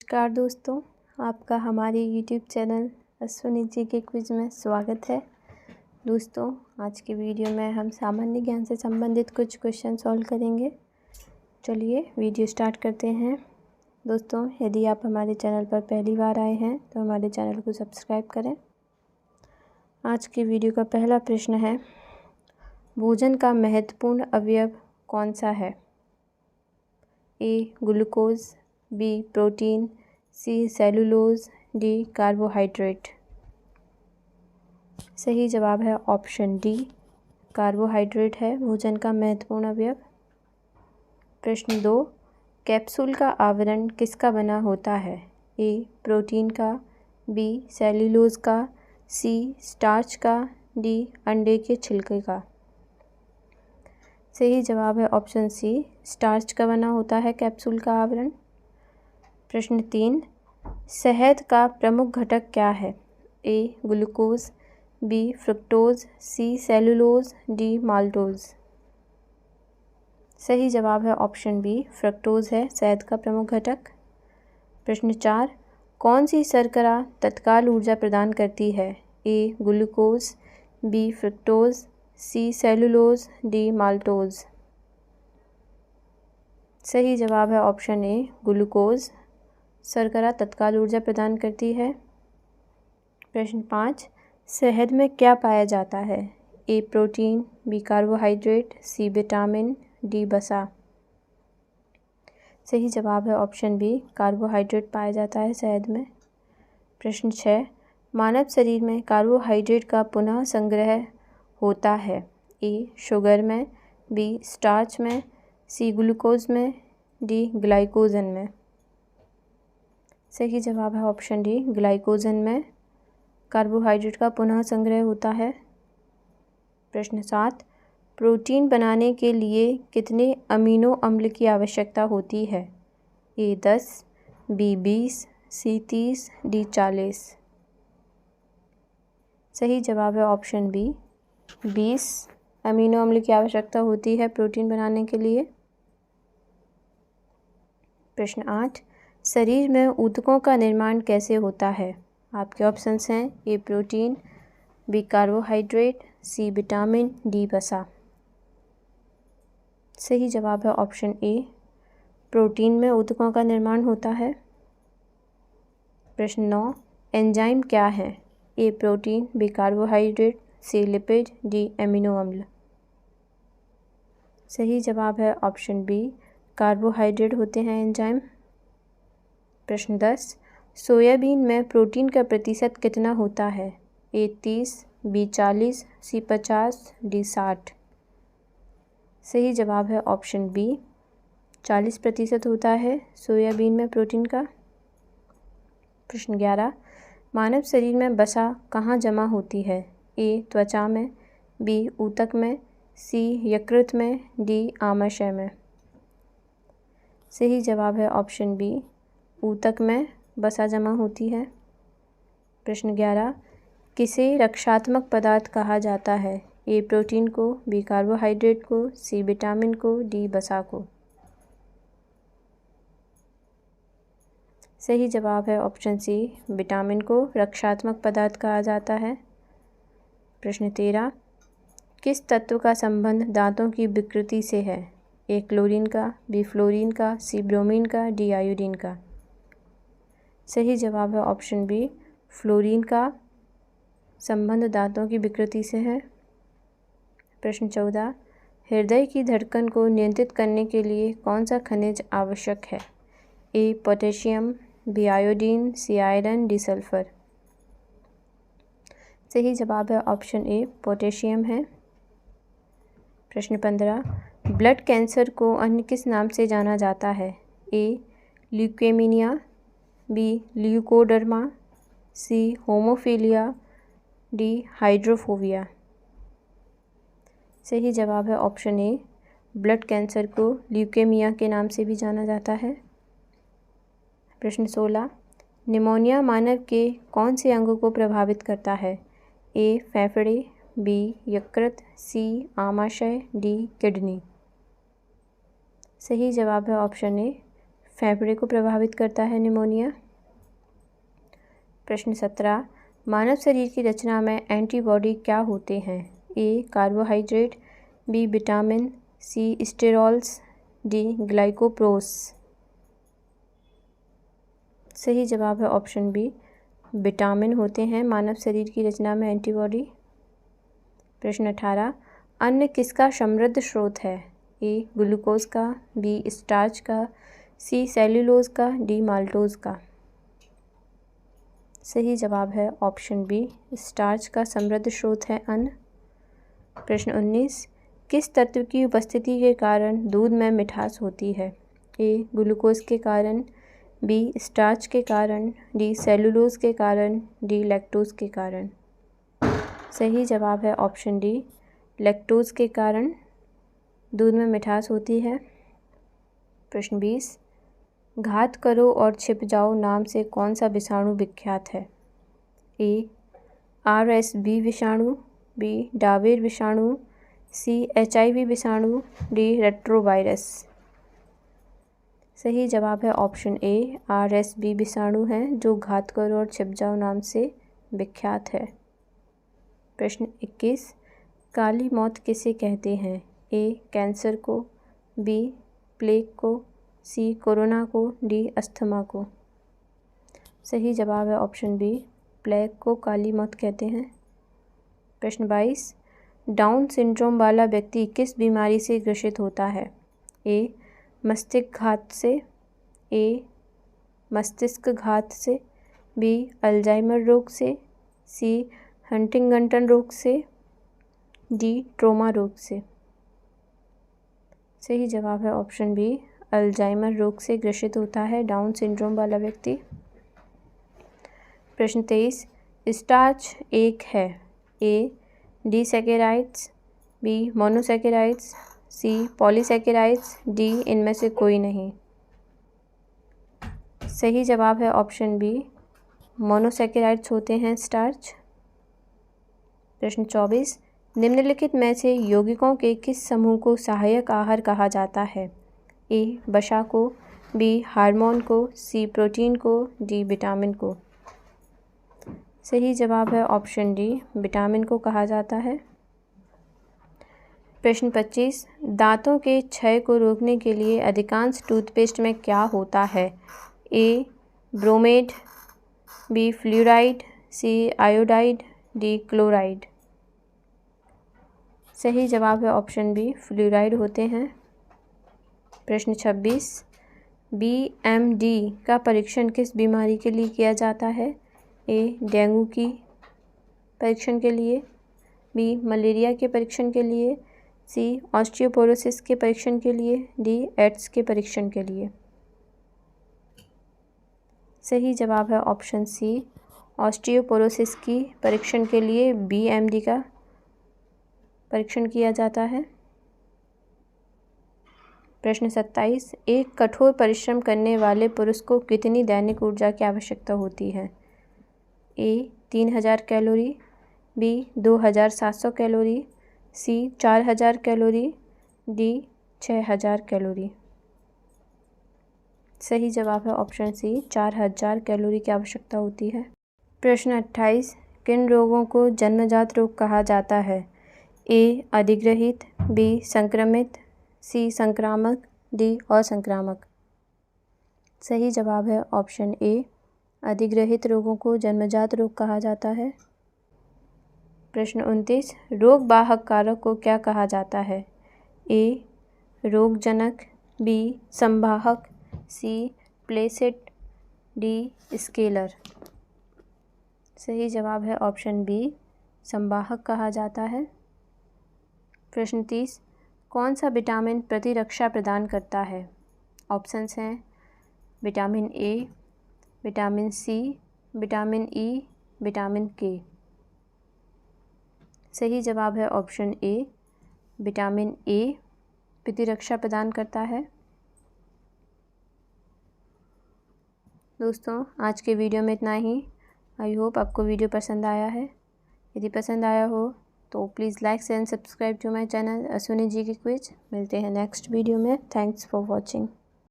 नमस्कार दोस्तों, आपका हमारे YouTube चैनल अश्विनी जी के क्विज में स्वागत है। दोस्तों, आज के वीडियो में हम सामान्य ज्ञान से संबंधित कुछ क्वेश्चन सॉल्व करेंगे। चलिए वीडियो स्टार्ट करते हैं। दोस्तों, यदि आप हमारे चैनल पर पहली बार आए हैं तो हमारे चैनल को सब्सक्राइब करें। आज के वीडियो का पहला प्रश्न है, भोजन का महत्वपूर्ण अवयव कौन सा है? ए ग्लूकोज, बी प्रोटीन, सी सेलुलोज, डी कार्बोहाइड्रेट। सही जवाब है ऑप्शन डी, कार्बोहाइड्रेट है भोजन का महत्वपूर्ण अवयव। प्रश्न 2, कैप्सूल का आवरण किसका बना होता है? ए प्रोटीन का, बी सेलुलोज का, सी स्टार्च का, डी अंडे के छिलके का। सही जवाब है ऑप्शन सी, स्टार्च का बना होता है कैप्सूल का आवरण। प्रश्न 3, शहद का प्रमुख घटक क्या है? ए ग्लूकोज, बी फ्रुक्टोज, सी सेलुलोज, डी माल्टोज। सही जवाब है ऑप्शन बी, फ्रुक्टोज है शहद का प्रमुख घटक। प्रश्न 4, कौन सी शर्करा तत्काल ऊर्जा प्रदान करती है? ए ग्लूकोज, बी फ्रुक्टोज, सी सेलुलोज, डी माल्टोज। सही जवाब है ऑप्शन ए, ग्लूकोज शर्करा तत्काल ऊर्जा प्रदान करती है। प्रश्न 5, शहद में क्या पाया जाता है? A protein, B carbohydrate, C vitamin, D वसा। सही जवाब है ऑप्शन बी, कार्बोहाइड्रेट पाया जाता है शहद में। प्रश्न 6, मानव शरीर में कार्बोहाइड्रेट का पुनः संग्रह होता है? ए शुगर में, बी स्टार्च में, सी ग्लूकोज में, डी ग्लाइकोजन में। सही जवाब है ऑप्शन डी, ग्लाइकोजन में कार्बोहाइड्रेट का पुनः संग्रह होता है। प्रश्न 7, प्रोटीन बनाने के लिए कितने अमीनो अम्ल की आवश्यकता होती है? ए 10, बी 20, सी 30, डी 40। सही जवाब है ऑप्शन बी, 20 अमीनो अम्ल की आवश्यकता होती है प्रोटीन बनाने के लिए। प्रश्न 8, शरीर में ऊतकों का निर्माण कैसे होता है? आपके ऑप्शंस हैं A protein, B carbohydrate, C vitamin, D वसा। सही जवाब है ऑप्शन ए, प्रोटीन में ऊतकों का निर्माण होता है। प्रश्न 9, एंजाइम क्या है? A protein, B carbohydrate, C lipid, D amino अम्ल। सही जवाब है ऑप्शन बी, कार्बोहाइड्रेट होते हैं एंजाइम। प्रश्न 10, सोयाबीन में प्रोटीन का प्रतिशत कितना होता है? ए 30, बी 40, सी 50, डी 60। सही जवाब है ऑप्शन बी, 40% होता है सोयाबीन में प्रोटीन का। प्रश्न 11, मानव शरीर में वसा कहाँ जमा होती है? ए त्वचा में, बी ऊतक में, सी यकृत में, डी आमाशय में। सही जवाब है ऑप्शन बी, ऊतक में वसा जमा होती है। प्रश्न 11, किसे रक्षात्मक पदार्थ कहा जाता है? ए प्रोटीन को, बी कार्बोहाइड्रेट को, सी विटामिन को, डी वसा को। सही जवाब है ऑप्शन सी, विटामिन को रक्षात्मक पदार्थ कहा जाता है। प्रश्न 13, किस तत्व का संबंध दांतों की विकृति से है? ए क्लोरीन का, बी फ्लोरीन का, सी ब्रोमीन का, डी आयोडीन का। सही जवाब है ऑप्शन बी, फ्लोरीन का संबंध दांतों की विकृति से है। प्रश्न 14, हृदय की धड़कन को नियंत्रित करने के लिए कौन सा खनिज आवश्यक है? A potassium, B iodine, C iron, D sulphur. सही जवाब है ऑप्शन ए, पोटेशियम है। प्रश्न 15, ब्लड कैंसर को अन्य किस नाम से जाना जाता है? ए ल्यूकेमिया, बी ल्यूकोडर्मा, सी होमोफीलिया, डी हाइड्रोफोबिया। सही जवाब है ऑप्शन ए, ब्लड कैंसर को ल्यूकेमिया के नाम से भी जाना जाता है। प्रश्न 16, निमोनिया मानव के कौन से अंगों को प्रभावित करता है? ए फेफड़े, बी यकृत, सी आमाशय, डी किडनी। सही जवाब है ऑप्शन ए, फेफड़े को प्रभावित करता है निमोनिया। प्रश्न 17, मानव शरीर की रचना में एंटीबॉडी क्या होते हैं? ए कार्बोहाइड्रेट, बी विटामिन, सी स्टेरॉल्स, डी ग्लाइकोप्रोस। सही जवाब है ऑप्शन बी, विटामिन होते हैं मानव शरीर की रचना में एंटीबॉडी। प्रश्न 18, अन्न किसका समृद्ध स्रोत है? ए ग्लूकोज का, बी स्टार्च का, सी सेल्यूलोज का, डी माल्टोज का। सही जवाब है ऑप्शन बी, स्टार्च का समृद्ध स्रोत है अन्न। प्रश्न 19, किस तत्व की उपस्थिति के कारण दूध में मिठास होती है? ए ग्लूकोज के कारण, बी स्टार्च के कारण, डी सेल्यूलोज के कारण, डी लैक्टोज के कारण। सही जवाब है ऑप्शन डी, लैक्टोज के कारण दूध में मिठास होती है। प्रश्न 20, घात करो और छिप जाओ नाम से कौन सा विषाणु विख्यात है? ए RSV विषाणु, बी डावेर विषाणु, सी HIV विषाणु, डी रेट्रोवायरस। सही जवाब है ऑप्शन ए, RSV विषाणु है जो घात करो और छिप जाओ नाम से विख्यात है। प्रश्न 21, काली मौत किसे कहते हैं? ए कैंसर को, बी प्लेग को, सी कोरोना को, डी अस्थमा को। सही जवाब है ऑप्शन बी, प्लेग को काली मौत कहते हैं। प्रश्न 22, डाउन सिंड्रोम वाला व्यक्ति किस बीमारी से ग्रसित होता है? ए मस्तिष्क घात से, ए मस्तिष्क घात से, बी अल्जाइमर रोग से, सी हंटिंगटन रोग से, डी ट्रोमा रोग से। सही जवाब है ऑप्शन बी, अल्जाइमर रोग से ग्रसित होता है डाउन सिंड्रोम वाला व्यक्ति। प्रश्न 23, स्टार्च एक है? ए डिसैकेराइड्स, बी मोनोसैकेराइड्स, सी पॉलीसैकेराइड्स, डी इनमें से कोई नहीं। सही जवाब है ऑप्शन बी, मोनोसैकेराइड्स होते हैं स्टार्च। प्रश्न 24, निम्नलिखित में से यौगिकों के किस समूह को सहायक आहार कहा जाता है? ए वसा को, बी हार्मोन को, सी प्रोटीन को, डी विटामिन को। सही जवाब है ऑप्शन डी, विटामिन को कहा जाता है। प्रश्न 25, दांतों के क्षय को रोकने के लिए अधिकांश टूथपेस्ट में क्या होता है? ए ब्रोमेड, बी फ्लूराइड, सी आयोडाइड, डी क्लोराइड। सही जवाब है ऑप्शन बी, फ्लूराइड होते हैं। प्रश्न 26, BMD का परीक्षण किस बीमारी के लिए किया जाता है? ए डेंगू की परीक्षण के लिए, बी मलेरिया के परीक्षण के लिए, सी ऑस्टियोपोरोसिस के परीक्षण के लिए, डी एड्स के परीक्षण के लिए। सही जवाब है ऑप्शन सी, ऑस्टियोपोरोसिस की परीक्षण के लिए BMD का परीक्षण किया जाता है। प्रश्न 27, एक कठोर परिश्रम करने वाले पुरुष को कितनी दैनिक ऊर्जा की आवश्यकता होती है? ए 3000 कैलोरी, बी 2700 कैलोरी, सी 4000 कैलोरी, डी 6000 कैलोरी। सही जवाब है ऑप्शन सी, 4000 कैलोरी की आवश्यकता होती है। प्रश्न 28, किन रोगों को जन्मजात रोग कहा जाता है? ए अधिग्रहित, बी संक्रमित, सी संक्रामक, डी असंक्रामक। सही जवाब है ऑप्शन ए, अधिग्रहित रोगों को जन्मजात रोग कहा जाता है। प्रश्न 29, रोग वाहक कारक को क्या कहा जाता है? ए रोगजनक, बी संवाहक, सी प्लेसेट, डी स्केलर। सही जवाब है ऑप्शन बी, संवाहक कहा जाता है। प्रश्न 30, कौन सा विटामिन प्रतिरक्षा प्रदान करता है? ऑप्शंस हैं vitamin A, vitamin C, vitamin E, vitamin K. सही जवाब है ऑप्शन ए, विटामिन ए प्रतिरक्षा प्रदान करता है। दोस्तों आज के वीडियो में इतना ही। आई होप आपको वीडियो पसंद आया है। यदि पसंद आया हो तो please like and subscribe to my channel Ashwini ji की क्विज। मिलते हैं नेक्स्ट वीडियो में। Thanks for watching.